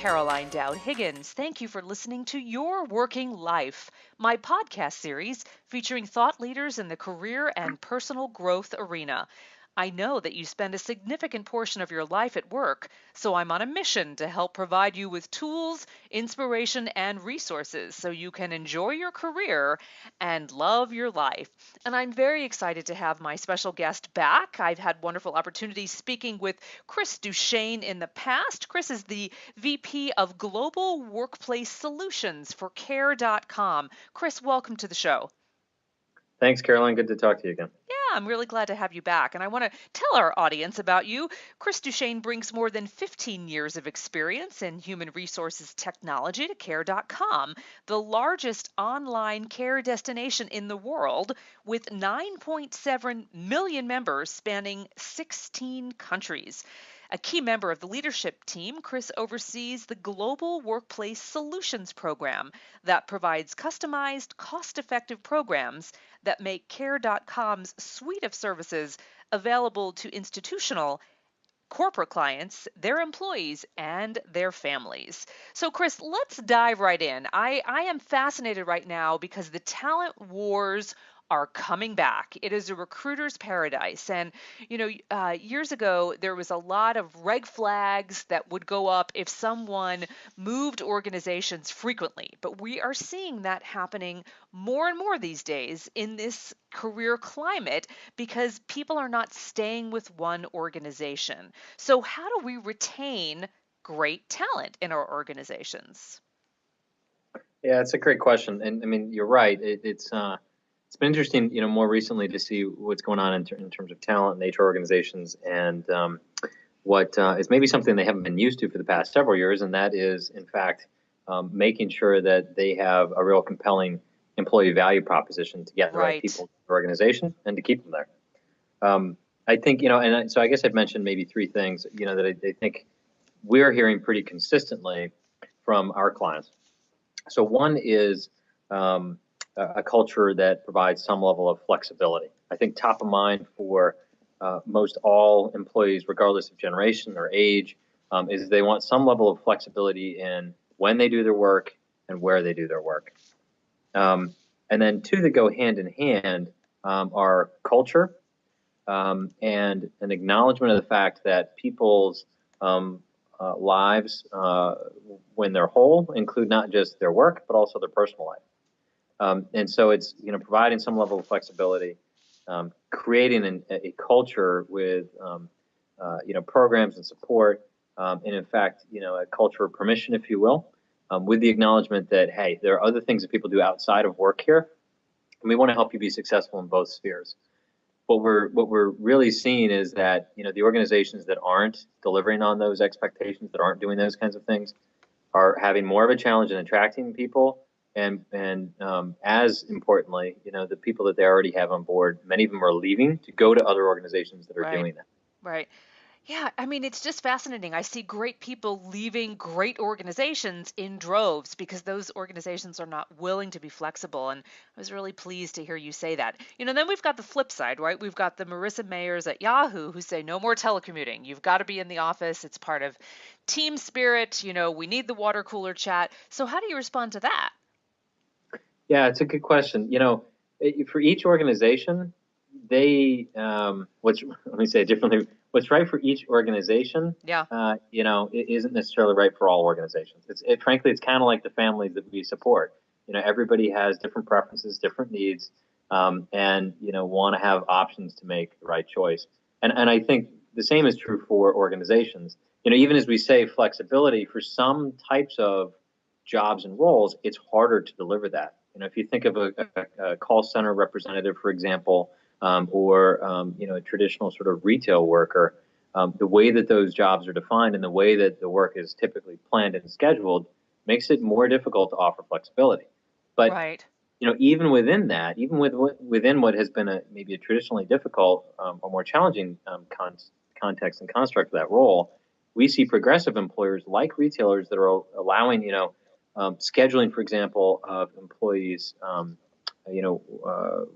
Caroline Dowd-Higgins. Thank you for listening to Your Working Life, my podcast series featuring thought leaders in the career and personal growth arena. I know that you spend a significant portion of your life at work, so I'm on a mission to help provide you with tools, inspiration, and resources so you can enjoy your career and love your life. And I'm very excited to have my special guest back. I've had wonderful opportunities speaking with Chris Duchesne in the past. Chris is the VP of Global Workplace Solutions for Care.com. Chris, welcome to the show. Thanks, Caroline. Good to talk to you again. Yeah, I'm really glad to have you back. And I want to tell our audience about you. Chris Duchesne brings more than 15 years of experience in human resources technology to Care.com, the largest online care destination in the world with 9.7 million members spanning 16 countries. A key member of the leadership team, Chris oversees the Global Workplace Solutions Program that provides customized, cost-effective programs that make Care.com's suite of services available to institutional corporate clients, their employees, and their families. So, Chris, let's dive right in. I am fascinated right now because the talent wars are coming back. It is a recruiter's paradise. And, years ago, there was a lot of red flags that would go up if someone moved organizations frequently. But we are seeing that happening more and more these days in this career climate because people are not staying with one organization. So how do we retain great talent in our organizations? Yeah, it's a great question, and I mean you're right. It's been interesting, more recently to see what's going on in terms of talent in HR organizations, and what is maybe something they haven't been used to for the past several years, and that is, in fact, making sure that they have a real compelling employee value proposition to get the right people to the organization and to keep them there. I think, so I guess I've mentioned maybe three things, that I think we're hearing pretty consistently from our clients. So one is a culture that provides some level of flexibility. I think top of mind for most all employees, regardless of generation or age, is they want some level of flexibility in when they do their work and where they do their work. And then two that go hand in hand are culture, and an acknowledgement of the fact that people's lives, when they're whole, include not just their work, but also their personal life. And so it's, providing some level of flexibility, creating a culture with, programs and support, and in fact, a culture of permission, if you will, with the acknowledgement that, hey, there are other things that people do outside of work here, and we want to help you be successful in both spheres. What we're really seeing is that the organizations that aren't delivering on those expectations, that aren't doing those kinds of things, are having more of a challenge in attracting people, and as importantly, the people that they already have on board, many of them are leaving to go to other organizations that are doing that. Right. Yeah, I mean, it's just fascinating. I see great people leaving great organizations in droves because those organizations are not willing to be flexible. And I was really pleased to hear you say that. Then we've got the flip side, right? We've got the Marissa Mayers at Yahoo who say no more telecommuting. You've got to be in the office. It's part of team spirit. We need the water cooler chat. So how do you respond to that? Yeah, it's a good question. For each organization, let me say it differently. What's right for each organization, it isn't necessarily right for all organizations. Frankly, it's kind of like the families that we support. Everybody has different preferences, different needs, and want to have options to make the right choice. And I think the same is true for organizations. Even as we say flexibility for some types of jobs and roles, it's harder to deliver that. If you think of a call center representative, for example, or a traditional sort of retail worker, the way that those jobs are defined and the way that the work is typically planned and scheduled makes it more difficult to offer flexibility. But even within that, even within what has been maybe a traditionally difficult or more challenging context and construct of that role, we see progressive employers like retailers that are allowing scheduling, for example, of employees,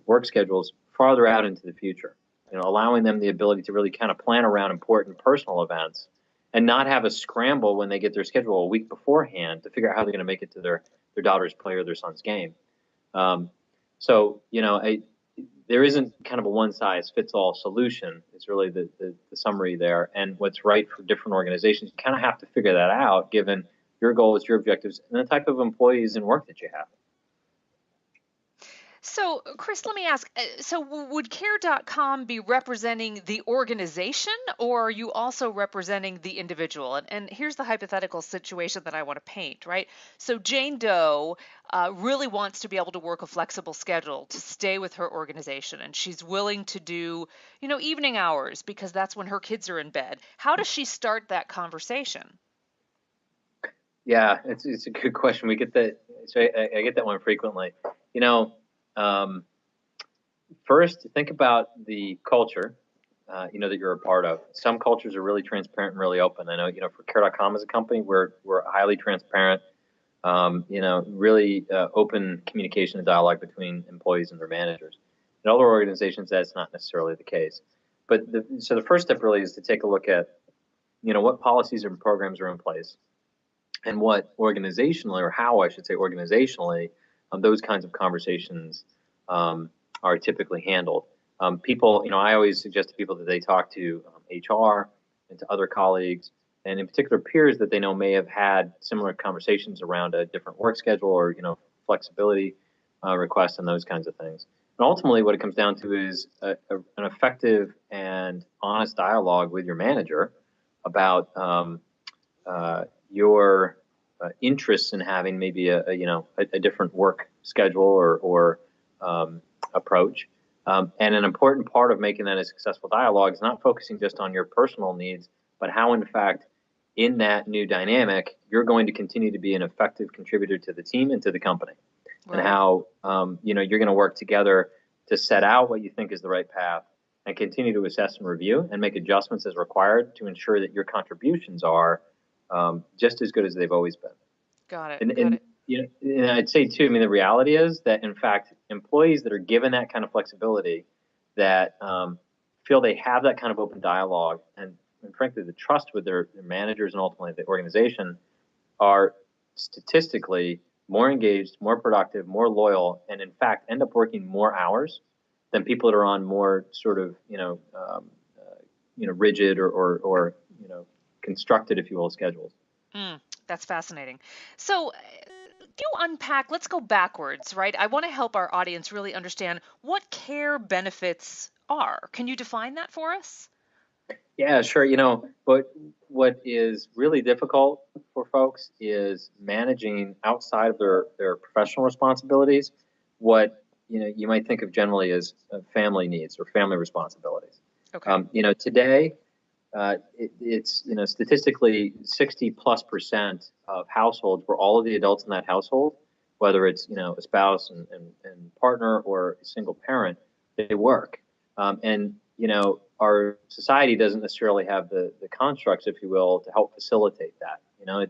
work schedules farther out into the future, allowing them the ability to really kind of plan around important personal events and not have a scramble when they get their schedule a week beforehand to figure out how they're going to make it to their daughter's play or their son's game. Um, so, there isn't kind of a one-size-fits-all solution. It's really the summary there. And what's right for different organizations, you kind of have to figure that out given your goals, your objectives, and the type of employees and work that you have. So, Chris, let me ask, would Care.com be representing the organization, or are you also representing the individual? And here's the hypothetical situation that I want to paint, right? So Jane Doe really wants to be able to work a flexible schedule to stay with her organization, and she's willing to do, evening hours because that's when her kids are in bed. How does she start that conversation? Yeah, it's a good question. We get that. So I get that one frequently. First, think about the culture, that you're a part of. Some cultures are really transparent and really open. I know, for Care.com as a company, we're highly transparent. Really open communication and dialogue between employees and their managers. In other organizations, that's not necessarily the case. But so the first step really is to take a look at, what policies and programs are in place, and what organizationally, or how I should say organizationally, those kinds of conversations are typically handled. People, I always suggest to people that they talk to HR and to other colleagues, and in particular peers that they know may have had similar conversations around a different work schedule or flexibility requests and those kinds of things. And ultimately, what it comes down to is an effective and honest dialogue with your manager about your interests in having maybe a different work schedule or approach. And an important part of making that a successful dialogue is not focusing just on your personal needs, but how, in fact, in that new dynamic, you're going to continue to be an effective contributor to the team and to the company. Right. And how you're going to work together to set out what you think is the right path and continue to assess and review and make adjustments as required to ensure that your contributions are just as good as they've always been. Got it. And I'd say too, the reality is that, in fact, employees that are given that kind of flexibility, that feel they have that kind of open dialogue and frankly, the trust with their managers and ultimately the organization, are statistically more engaged, more productive, more loyal, and in fact end up working more hours than people that are on more sort of rigid or constructed, if you will, schedules. That's fascinating. So you unpack, let's go backwards, right? I want to help our audience really understand what care benefits are. Can you define that for us? Yeah, sure. But what is really difficult for folks is managing outside of their professional responsibilities what you might think of generally as family needs or family responsibilities. Okay. Today it's statistically 60+% of households where all of the adults in that household, whether it's a spouse and partner or a single parent, they work. And our society doesn't necessarily have the constructs, if you will, to help facilitate that.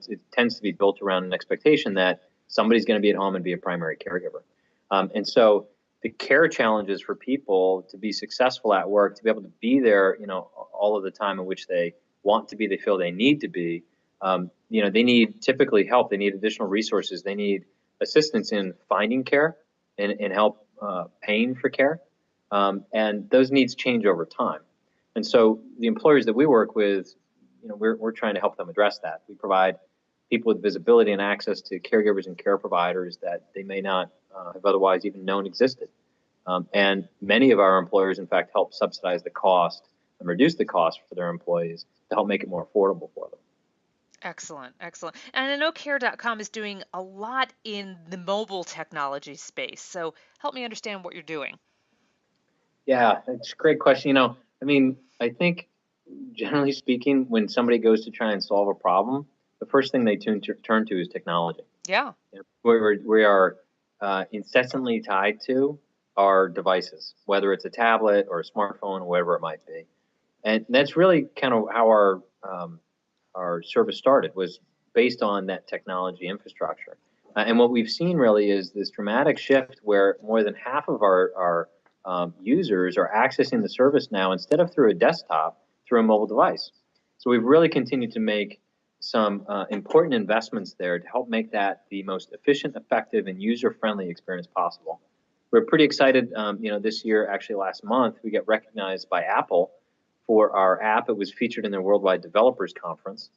It tends to be built around an expectation that somebody's going to be at home and be a primary caregiver. And so the care challenges for people to be successful at work, to be able to be there, all of the time in which they want to be, they feel they need to be, they need typically help. They need additional resources. They need assistance in finding care and help paying for care. And those needs change over time. And so the employers that we work with, we're trying to help them address that. We provide people with visibility and access to caregivers and care providers that they may not have otherwise even known existed. And many of our employers, in fact, help subsidize the cost and reduce the cost for their employees to help make it more affordable for them. Excellent, excellent. And I know Care.com is doing a lot in the mobile technology space. So help me understand what you're doing. Yeah, it's a great question. I think generally speaking, when somebody goes to try and solve a problem, the first thing they turn to is technology. Yeah. We are incessantly tied to our devices, whether it's a tablet or a smartphone or whatever it might be. And that's really kind of how our service started, was based on that technology infrastructure. And what we've seen really is this dramatic shift where more than half of our users are accessing the service now, instead of through a desktop, through a mobile device. So we've really continued to make some important investments there to help make that the most efficient, effective, and user-friendly experience possible. We're pretty excited. This year, actually last month, we got recognized by Apple for our app. It was featured in their Worldwide Developers Conference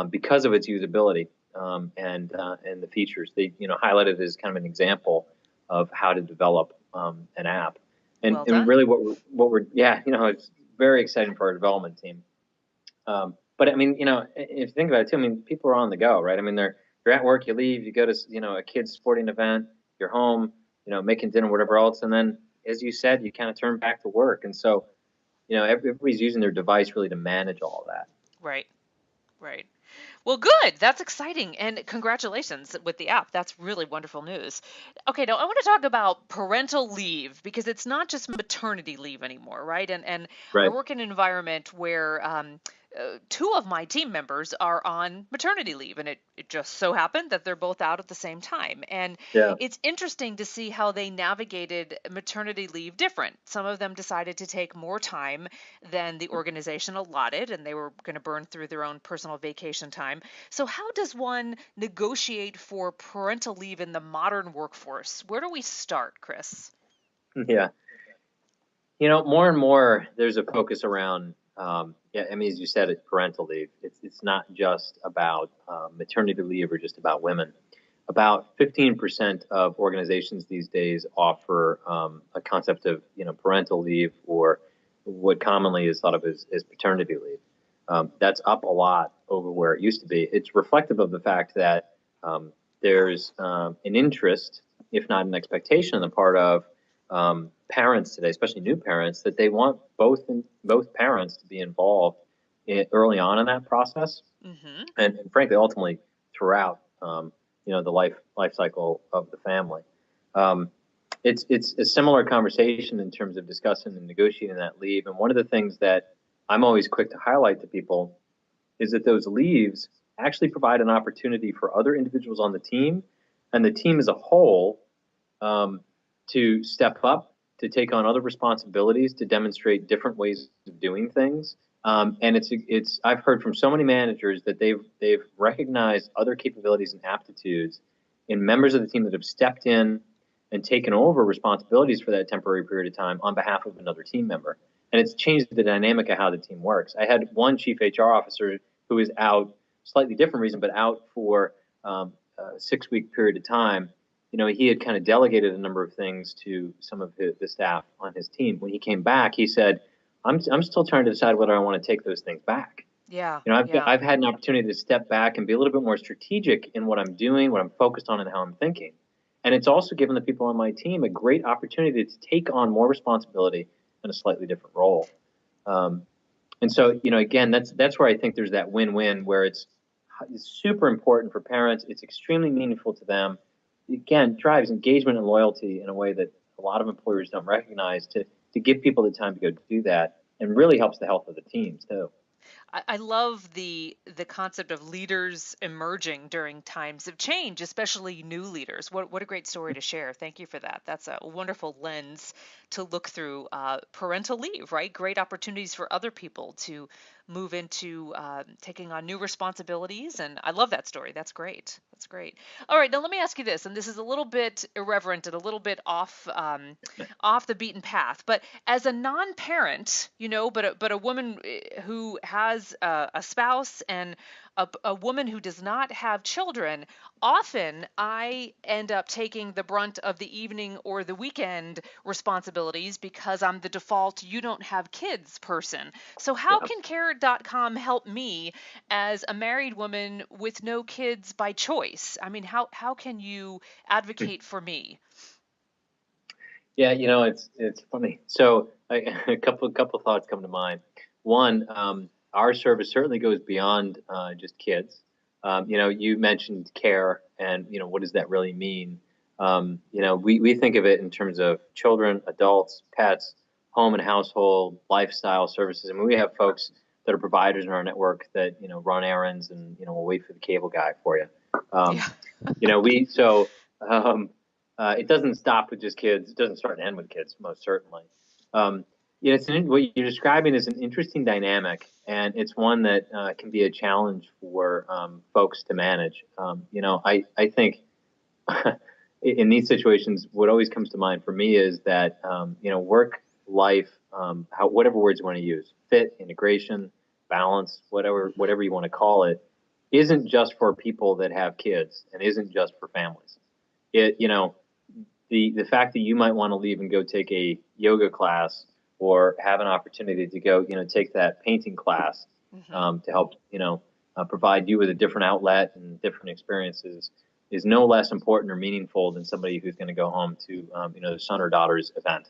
because of its usability and the features. They highlighted it as kind of an example of how to develop an app. And, Well and done. really what we're it's very exciting for our development team. But I mean, if you think about it too, I mean, people are on the go, right? I mean, you're at work, you leave, you go to, a kid's sporting event, you're home, making dinner, whatever else. And then, as you said, you kind of turn back to work. And so, everybody's using their device really to manage all of that. Right. Right. Well, good. That's exciting. And congratulations with the app. That's really wonderful news. Okay, now I want to talk about parental leave because it's not just maternity leave anymore, right? And I Right. work in an environment where two of my team members are on maternity leave, and it just so happened that they're both out at the same time. And Yeah. it's interesting to see how they navigated maternity leave different. Some of them decided to take more time than the organization allotted, and they were going to burn through their own personal vacation time. So, how does one negotiate for parental leave in the modern workforce? Where do we start, Chris? Yeah. More and more there's a focus around, I mean, as you said, it's parental leave. It's not just about maternity leave or just about women. About 15% of organizations these days offer a concept of, parental leave, or what commonly is thought of as paternity leave. That's up a lot over where it used to be. It's reflective of the fact that there's an interest, if not an expectation, on the part of parents today, especially new parents, that they want both parents to be involved early on in that process, Mm-hmm. and frankly, ultimately throughout, the life cycle of the family. Um, it's a similar conversation in terms of discussing and negotiating that leave. And one of the things that I'm always quick to highlight to people is that those leaves actually provide an opportunity for other individuals on the team and the team as a whole um, to step up, to take on other responsibilities, to demonstrate different ways of doing things. And it's I've heard from so many managers that they've recognized other capabilities and aptitudes in members of the team that have stepped in and taken over responsibilities for that temporary period of time on behalf of another team member. And it's changed the dynamic of how the team works. I had one chief HR officer who is out, slightly different reason, but out for a 6-week period of time. He had kind of delegated a number of things to some of the staff on his team. When he came back, he said, I'm still trying to decide whether I want to take those things back. Yeah, I've, yeah. I've had an opportunity to step back and be a little bit more strategic in what I'm doing, what I'm focused on, and how I'm thinking. And it's also given the people on my team a great opportunity to take on more responsibility in a slightly different role. Um, and so, again, that's where I think there's that win-win where it's super important for parents. It's extremely meaningful to them. Again, drives engagement and loyalty in a way that a lot of employers don't recognize, to give people the time to go do that, and really helps the health of the teams too. I love the concept of leaders emerging during times of change, especially new leaders. What a great story to share. Thank you for that. That's a wonderful lens to look through parental leave, right? Great opportunities for other people to move into taking on new responsibilities. And I love that story. That's great. That's great. All right, now let me ask you this, and this is a little bit irreverent and a little bit off the beaten path. But as a non-parent, but a woman who has a spouse and a woman who does not have children, often I end up taking the brunt of the evening or the weekend responsibilities because I'm the default you don't have kids person. So how Yeah. can Carrot.com help me as a married woman with no kids by choice? I mean, how can you advocate for me? Yeah, it's funny. So a couple thoughts come to mind. One, our service certainly goes beyond just kids. You mentioned care, and what does that really mean? We think of it in terms of children, adults, pets, home and household, lifestyle services. I mean, we have folks that are providers in our network that run errands, and will wait for the cable guy for you. Um, Yeah. you know, we so it doesn't stop with just kids. It doesn't start and end with kids, most certainly. Um, what you're describing is an interesting dynamic, and it's one that can be a challenge for folks to manage. I think in these situations, what always comes to mind for me is that work life, whatever words you want to use, fit, integration, balance, whatever you want to call it, isn't just for people that have kids and isn't just for families. The fact that you might want to leave and go take a yoga class or have an opportunity to go take that painting class Hmm. to help provide you with a different outlet and different experiences is no less important or meaningful than somebody who's going to go home to their son or daughter's event.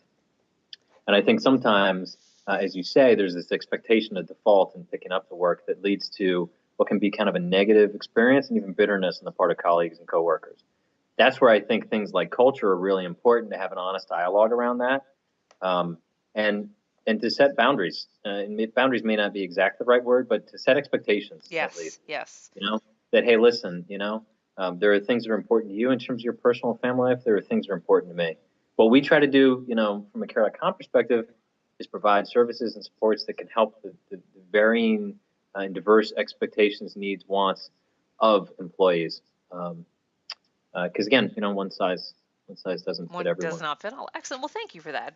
And I think sometimes, as you say, there's this expectation of default in picking up the work that leads to what can be kind of a negative experience and even bitterness on the part of colleagues and coworkers. That's where I think things like culture are really important, to have an honest dialogue around that, um, and and to set boundaries. Boundaries may not be exactly the right word, but to set expectations at Yes, least. yes. That, hey, listen, there are things that are important to you in terms of your personal family life. There are things that are important to me. What we try to do, from a care.com perspective, is provide services and supports that can help the varying and diverse expectations, needs, wants of employees. Because again, one size doesn't fit One does everyone. not fit all. Excellent. Well, thank you for that.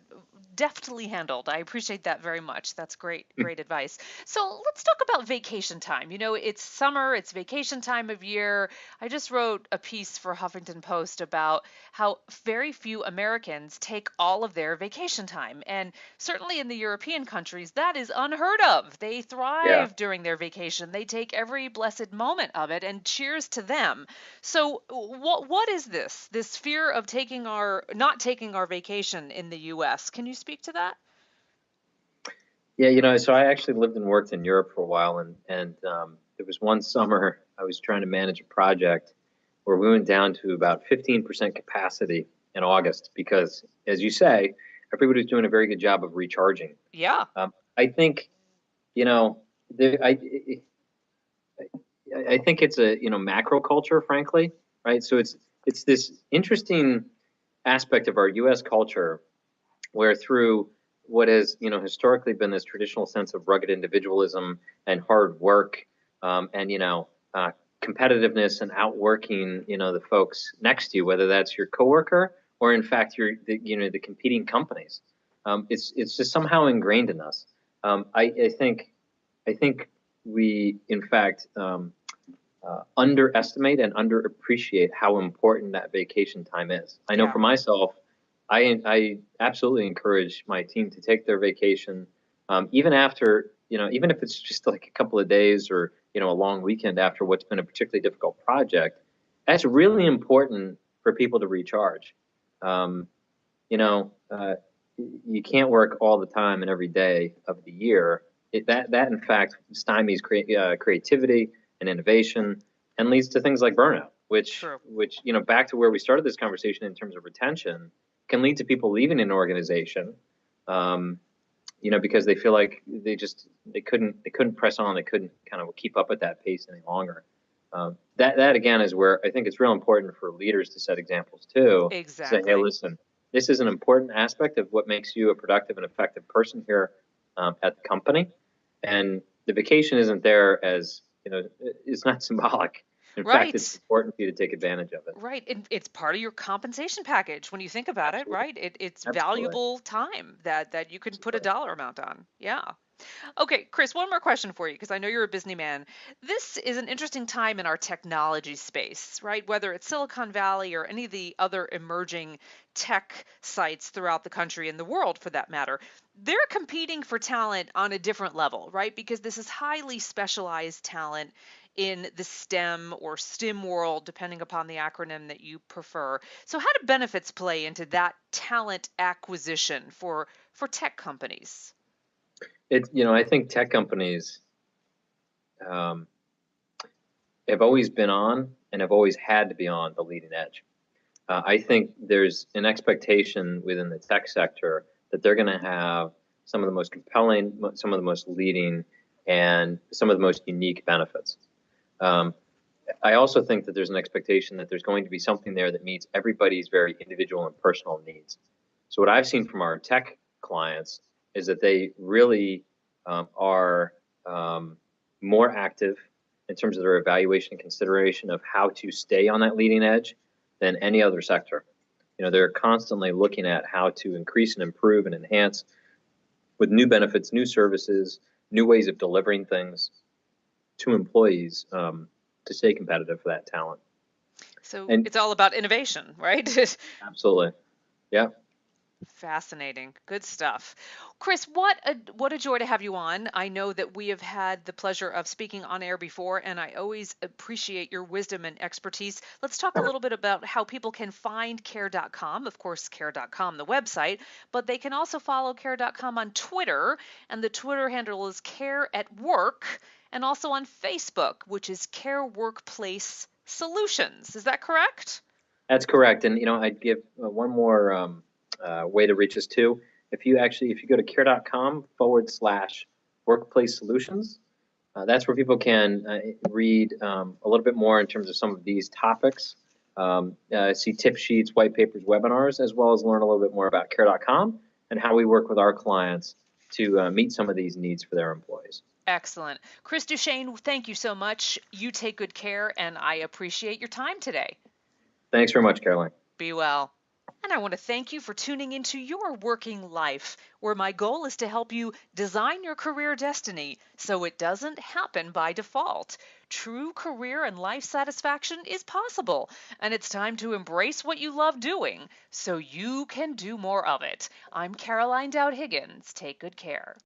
Deftly handled. I appreciate that very much. That's great, great advice. So let's talk about vacation time. It's summer, it's vacation time of year. I just wrote a piece for Huffington Post about how very few Americans take all of their vacation time. And certainly in the European countries, that is unheard of. They Yeah. thrive during their vacation. They take every blessed moment of it, and cheers to them. So what is this fear of taking our not taking our vacation in the US? Can you speak to that? Yeah, so I actually lived and worked in Europe for a while, and there was one summer I was trying to manage a project where we went down to about 15% capacity in August because, as you say, everybody was doing a very good job of recharging. Yeah. I think, you know, there, I think it's a macro culture, frankly, right? So it's this interesting aspect of our U.S. culture where through what has historically been this traditional sense of rugged individualism and hard work, and competitiveness and outworking the folks next to you, whether that's your coworker or in fact the competing companies. It's just somehow ingrained in us. I think we in fact underestimate and underappreciate how important that vacation time is. I know Yeah. for myself, I absolutely encourage my team to take their vacation, even after, even if it's just like a couple of days or, a long weekend after what's been a particularly difficult project. That's really important for people to recharge. Um, you know, uh, you can't work all the time and every day of the year. That in fact stymies creativity and innovation and leads to things like burnout, which True. which back to where we started this conversation in terms of retention, can lead to people leaving an organization, um, because they feel like they couldn't press on, they couldn't kind of keep up at that pace any longer. That again is where I think it's real important for leaders to set examples too. Say, hey, Exactly. listen, this is an important aspect of what makes you a productive and effective person here at the company, and the vacation isn't there as it's not symbolic. In fact, it's Right. important for you to take advantage of it. Right. It's part of your compensation package when you think about it, Absolutely, right? It's absolutely, valuable time that you can put a absolutely. dollar amount on. Yeah. Okay, Chris, one more question for you because I know you're a busy man. This is an interesting time in our technology space, right? Whether it's Silicon Valley or any of the other emerging tech sites throughout the country and the world for that matter, they're competing for talent on a different level, right? Because this is highly specialized talent in the STEM or STEM world, depending upon the acronym that you prefer. So, how do benefits play into that talent acquisition for tech companies? I think tech companies um, have always been on and have always had to be on the leading edge. I think there's an expectation within the tech sector that they're going to have some of the most compelling, some of the most leading, and some of the most unique benefits. Um, I also think that there's an expectation that there's going to be something there that meets everybody's very individual and personal needs. So what I've seen from our tech clients is that they really are more active in terms of their evaluation and consideration of how to stay on that leading edge than any other sector. They're constantly looking at how to increase and improve and enhance with new benefits, new services, new ways of delivering things to employees to stay competitive for that talent. So And it's all about innovation, right? absolutely, yeah. Fascinating. Good stuff. Chris, what a joy to have you on. I know that we have had the pleasure of speaking on air before, and I always appreciate your wisdom and expertise. Let's talk a little bit about how people can find care.com. Of course, care.com, the website, but they can also follow care.com on Twitter, and the Twitter handle is care at work, and also on Facebook, which is Care Workplace Solutions. Is that correct? That's correct. And I'd give one more way to reach us too. If you go to care.com/workplace solutions, that's where people can read a little bit more in terms of some of these topics, see tip sheets, white papers, webinars, as well as learn a little bit more about care.com and how we work with our clients to meet some of these needs for their employees. Excellent. Chris Duchesne, thank you so much. You take good care, and I appreciate your time today. Thanks very much, Caroline. Be well. And I want to thank you for tuning into Your Working Life, where my goal is to help you design your career destiny so it doesn't happen by default. True career and life satisfaction is possible, and it's time to embrace what you love doing so you can do more of it. I'm Caroline Dowd-Higgins. Take good care.